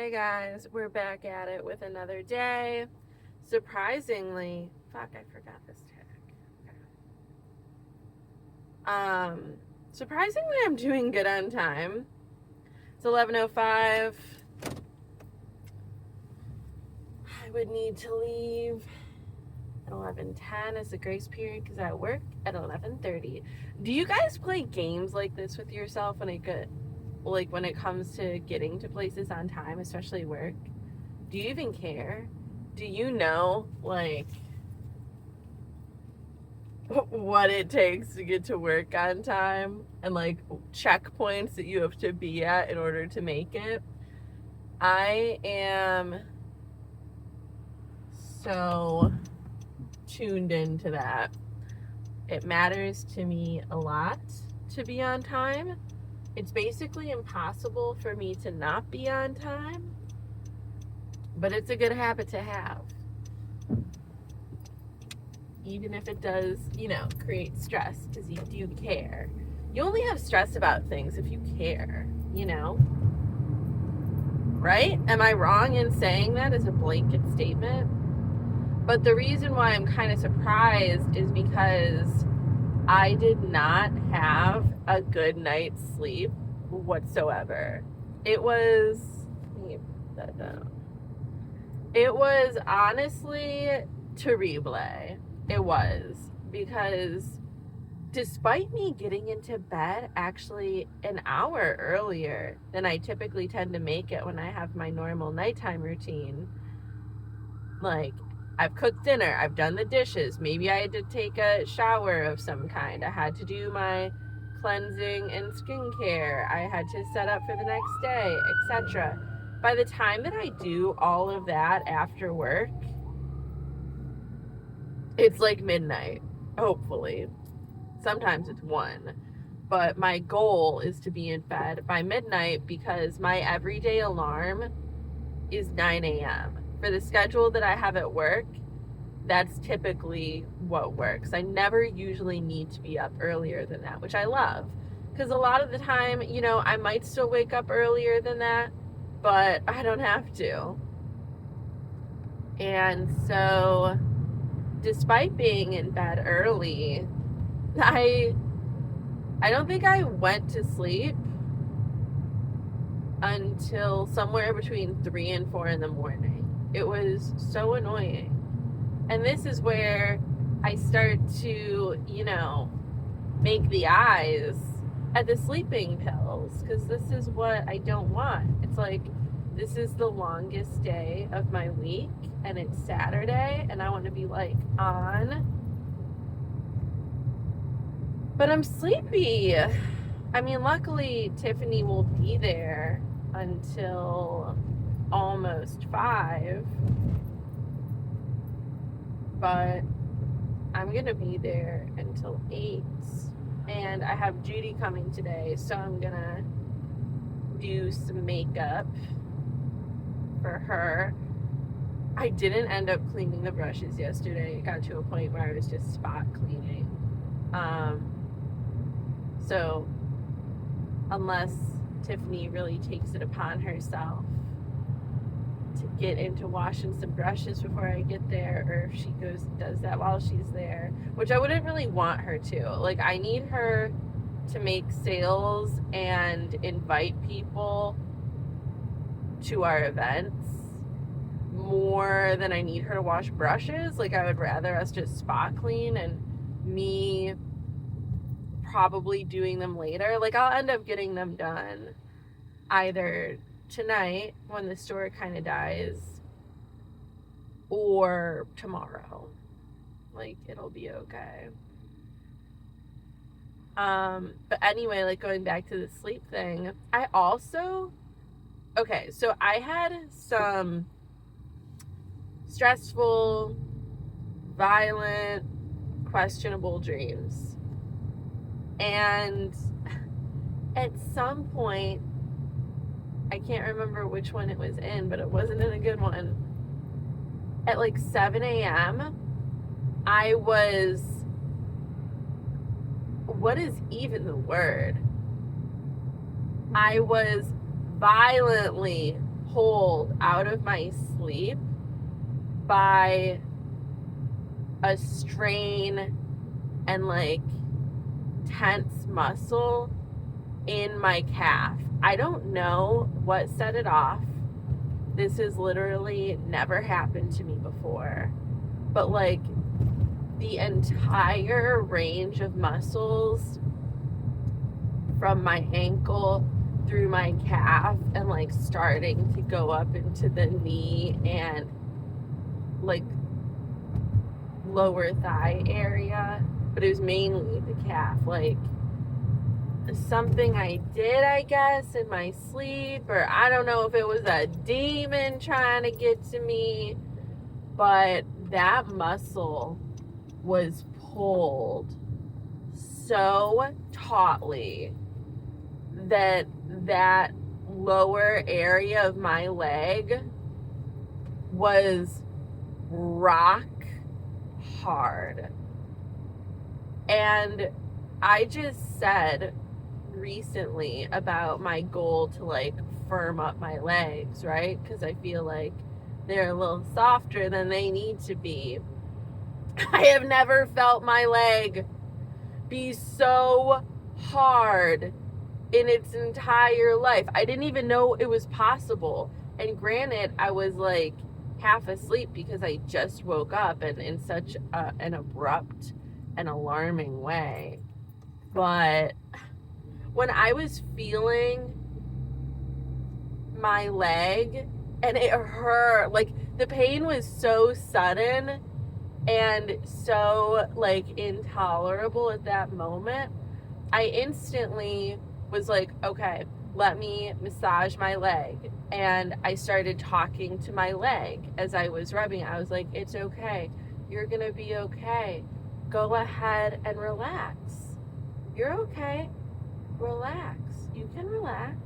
Hey guys, we're back at it with another day. Surprisingly, fuck, I forgot this tag. Surprisingly, I'm doing good on time. It's 11:05. I would need to leave at 11:10 as the grace period because I work at 11:30. Do you guys play games like this with yourself when it comes to getting to places on time, especially work? Do you even care? Do you know, what it takes to get to work on time and, checkpoints that you have to be at in order to make it? I am so tuned into that. It matters to me a lot to be on time. It's basically impossible for me to not be on time, but it's a good habit to have. Even if it does, create stress because you do care. You only have stress about things if you care, Right? Am I wrong in saying that as a blanket statement? But the reason why I'm kind of surprised is because I did not have a good night's sleep whatsoever. It was, let me put that down. It was honestly terrible. It was, because despite me getting into bed actually an hour earlier than I typically tend to make it when I have my normal nighttime routine, I've cooked dinner, I've done the dishes, maybe I had to take a shower of some kind, I had to do my cleansing and skincare, I had to set up for the next day, etc. By the time that I do all of that after work, it's like midnight, hopefully. Sometimes it's 1. But my goal is to be in bed by midnight because my everyday alarm is 9 a.m. For the schedule that I have at work, that's typically what works. I never usually need to be up earlier than that, which I love. Because a lot of the time, I might still wake up earlier than that, but I don't have to. And so, despite being in bed early, I don't think I went to sleep until somewhere between 3 and 4 in the morning. It was so annoying. And this is where I start to, make the eyes at the sleeping pills, because this is what I don't want. It's like, this is the longest day of my week, and it's Saturday, and I want to be, on. But I'm sleepy. I mean, luckily, Tiffany will be there until almost 5. But I'm going to be there until 8. And I have Judy coming today, so I'm going to do some makeup for her. I didn't end up cleaning the brushes yesterday. It got to a point where I was just spot cleaning. So unless Tiffany really takes it upon herself to get into washing some brushes before I get there, or if she goes and does that while she's there, which I wouldn't really want her to. I need her to make sales and invite people to our events more than I need her to wash brushes. I would rather us just spot clean and me probably doing them later. I'll end up getting them done either tonight when the store kind of dies, or tomorrow. It'll be okay. But anyway, going back to the sleep thing, I had some stressful, violent, questionable dreams. And at some point, I can't remember which one it was in, but it wasn't in a good one. At 7 a.m., I was, what is even the word? I was violently pulled out of my sleep by a strain and like tense muscle in my calf. I don't know what set it off. This has literally never happened to me before. But like the entire range of muscles from my ankle through my calf and like starting to go up into the knee and like lower thigh area, but it was mainly the calf. Like something I did, I guess, in my sleep, or I don't know if it was a demon trying to get to me, but that muscle was pulled so tautly that that lower area of my leg was rock hard. And I just said recently about my goal to like firm up my legs, right? Because I feel like they're a little softer than they need to be. I have never felt my leg be so hard in its entire life. I didn't even know it was possible. And granted, I was like half asleep because I just woke up and in such an abrupt and alarming way. But when I was feeling my leg and it hurt, like the pain was so sudden and so like intolerable at that moment, I instantly was like, okay, let me massage my leg. And I started talking to my leg as I was rubbing it. I was like, it's okay. You're gonna be okay. Go ahead and relax. You're okay. Relax. You can relax.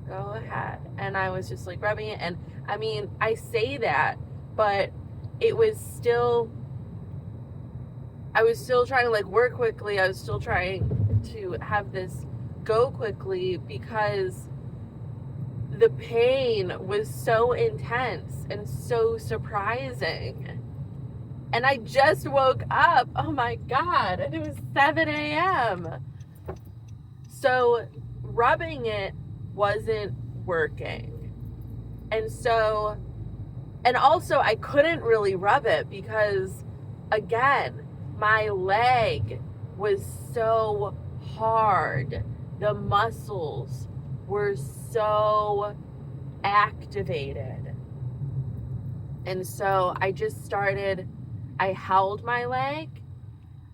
Go ahead. And I was just like rubbing it. And I mean, I say that, but it was still, I was still trying to like work quickly. I was still trying to have this go quickly because the pain was so intense and so surprising. And I just woke up. Oh my God. And it was 7 a.m. So rubbing it wasn't working. And so, and also I couldn't really rub it because, again, my leg was so hard. The muscles were so activated. And so I just started, I held my leg,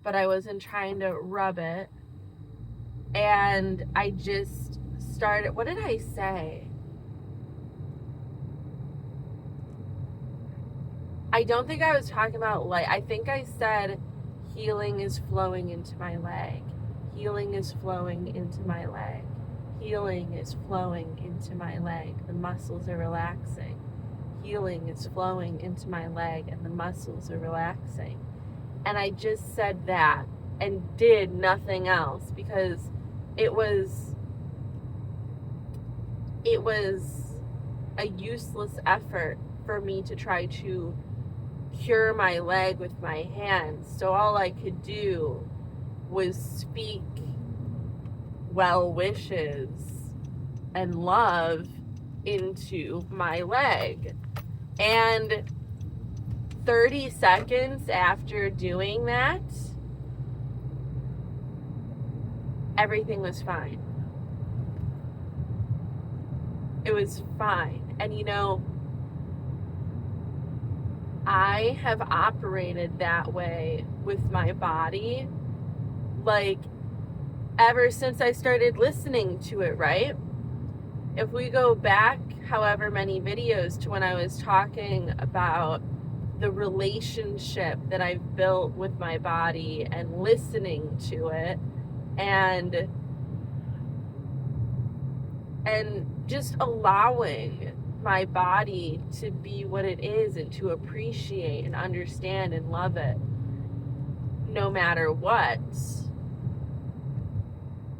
but I wasn't trying to rub it. And I just started, what did I say? I don't think I was talking about light. I think I said healing is flowing into my leg. Healing is flowing into my leg. Healing is flowing into my leg. The muscles are relaxing. Healing is flowing into my leg and the muscles are relaxing. And I just said that and did nothing else because it was a useless effort for me to try to cure my leg with my hands. So all I could do was speak well wishes and love into my leg. And 30 seconds after doing that, everything was fine. It was fine. And you know, I have operated that way with my body like ever since I started listening to it, right? If we go back however many videos to when I was talking about the relationship that I've built with my body and listening to it and just allowing my body to be what it is and to appreciate and understand and love it no matter what,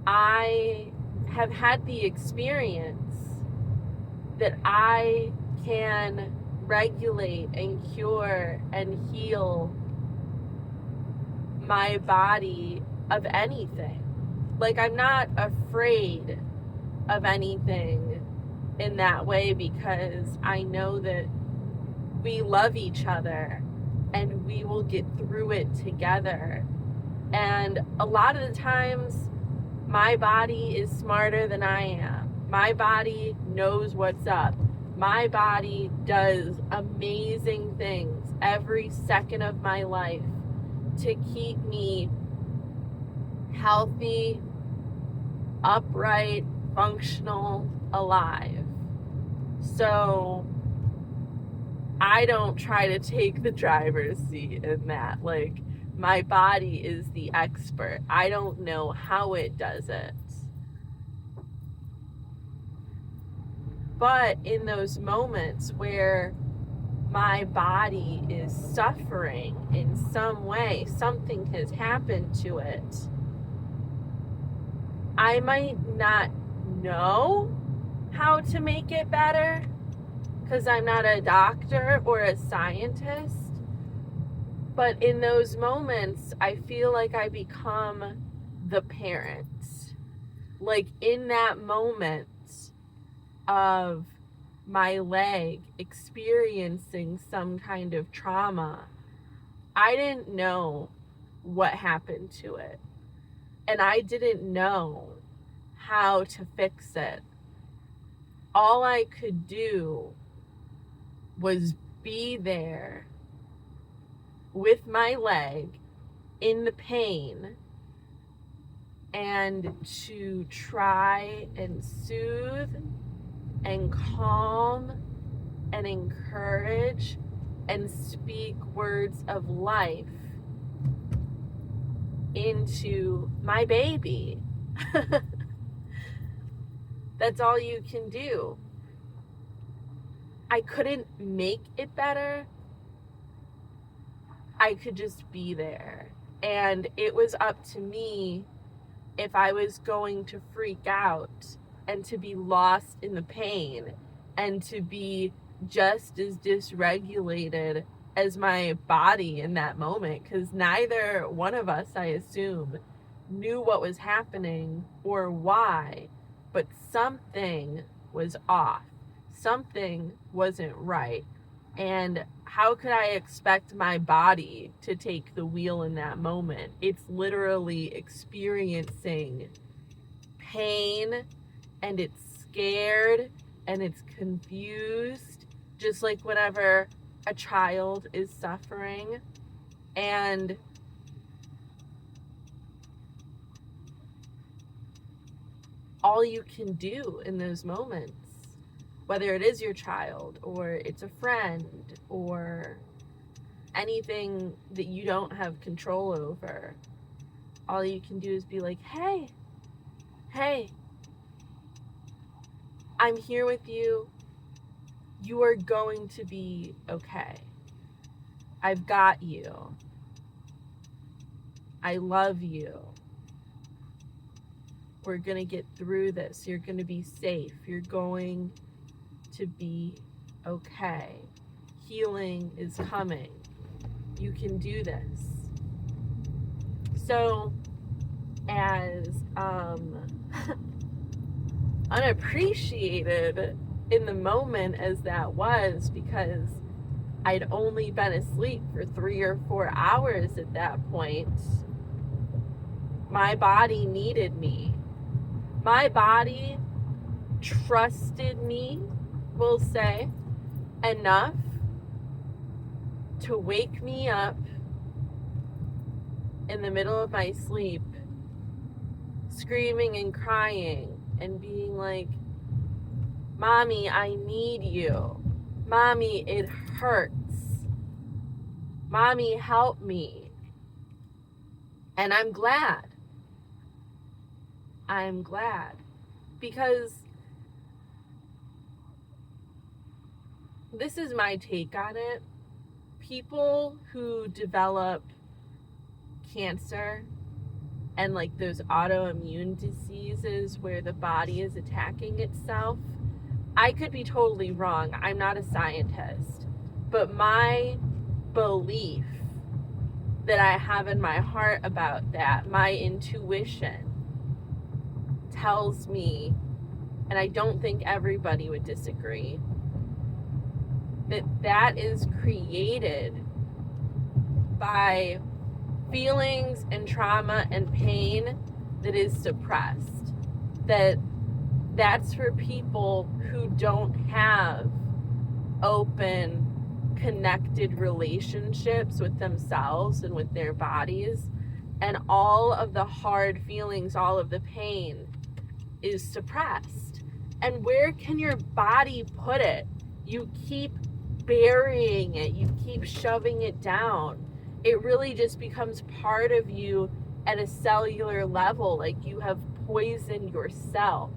I have had the experience that I can regulate and cure and heal my body of anything. Like, I'm not afraid of anything in that way, because I know that we love each other and we will get through it together. And a lot of the times, my body is smarter than I am. My body knows what's up. My body does amazing things every second of my life to keep me healthy, upright, functional, alive. So I don't try to take the driver's seat in that. Like, my body is the expert. I don't know how it does it. But in those moments where my body is suffering in some way, something has happened to it, I might not know how to make it better because I'm not a doctor or a scientist. But in those moments, I feel like I become the parent. Like, in that moment of my leg experiencing some kind of trauma, I didn't know what happened to it. And I didn't know how to fix it. All I could do was be there with my leg in the pain and to try and soothe and calm and encourage and speak words of life into my baby. That's all you can do. I couldn't make it better. I could just be there. And it was up to me if I was going to freak out and to be lost in the pain and to be just as dysregulated as my body in that moment, because neither one of us, I assume, knew what was happening or why, but something was off. Something wasn't right. And how could I expect my body to take the wheel in that moment? It's literally experiencing pain, and it's scared, and it's confused, just like whenever a child is suffering. And all you can do in those moments, whether it is your child or it's a friend or anything that you don't have control over, all you can do is be like, hey, I'm here with you. You are going to be okay. I've got you. I love you. We're going to get through this. You're going to be safe. You're going to be okay. Healing is coming. You can do this. So, as unappreciated in the moment as that was, because I'd only been asleep for 3 or 4 hours at that point, my body needed me. My body trusted me, we'll say, enough to wake me up in the middle of my sleep, screaming and crying and being like, Mommy, I need you. Mommy, it hurts. Mommy, help me. And I'm glad. I'm glad, because this is my take on it. People who develop cancer and like those autoimmune diseases where the body is attacking itself, I could be totally wrong. I'm not a scientist. But my belief that I have in my heart about that, my intuition tells me, and I don't think everybody would disagree, that that is created by feelings and trauma and pain that is suppressed. That's for people who don't have open, connected relationships with themselves and with their bodies, and all of the hard feelings, all of the pain is suppressed. And where can your body put it? You keep burying it, you keep shoving it down. It really just becomes part of you at a cellular level, like you have poisoned yourself.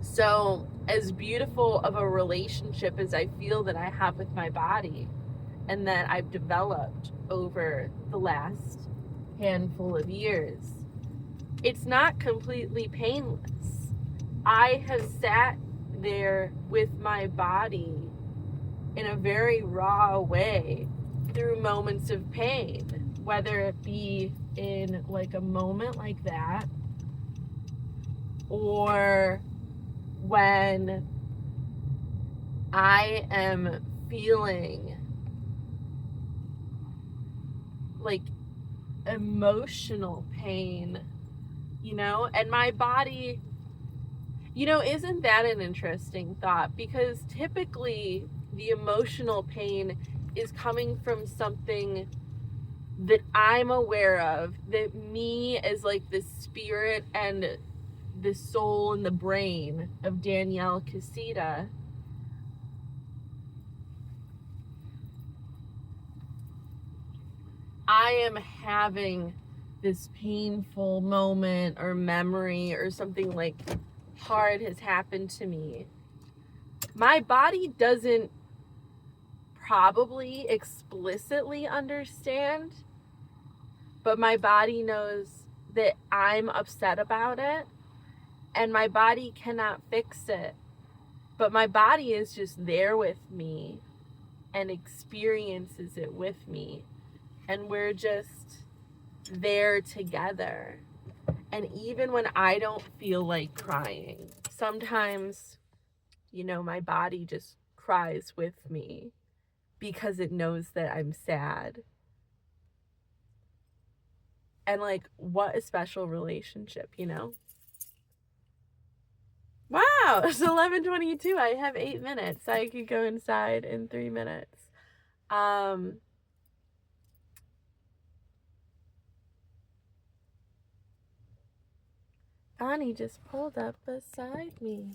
So, as beautiful of a relationship as I feel that I have with my body and that I've developed over the last handful of years, it's not completely painless. I have sat there with my body in a very raw way through moments of pain, whether it be in like a moment like that, or when I am feeling like emotional pain, and my body, isn't that an interesting thought? Because typically the emotional pain is coming from something that I'm aware of, that me as like the spirit and the soul and the brain of Danielle Casita I am having this painful moment or memory or something like hard has happened to me. My body doesn't probably explicitly understand, but my body knows that I'm upset about it, and my body cannot fix it. But my body is just there with me and experiences it with me. And we're just there together. And even when I don't feel like crying, sometimes, my body just cries with me because it knows that I'm sad. And like, what a special relationship, Wow, it's 11:22. I have 8 minutes. I could go inside in 3 minutes. Bonnie just pulled up beside me.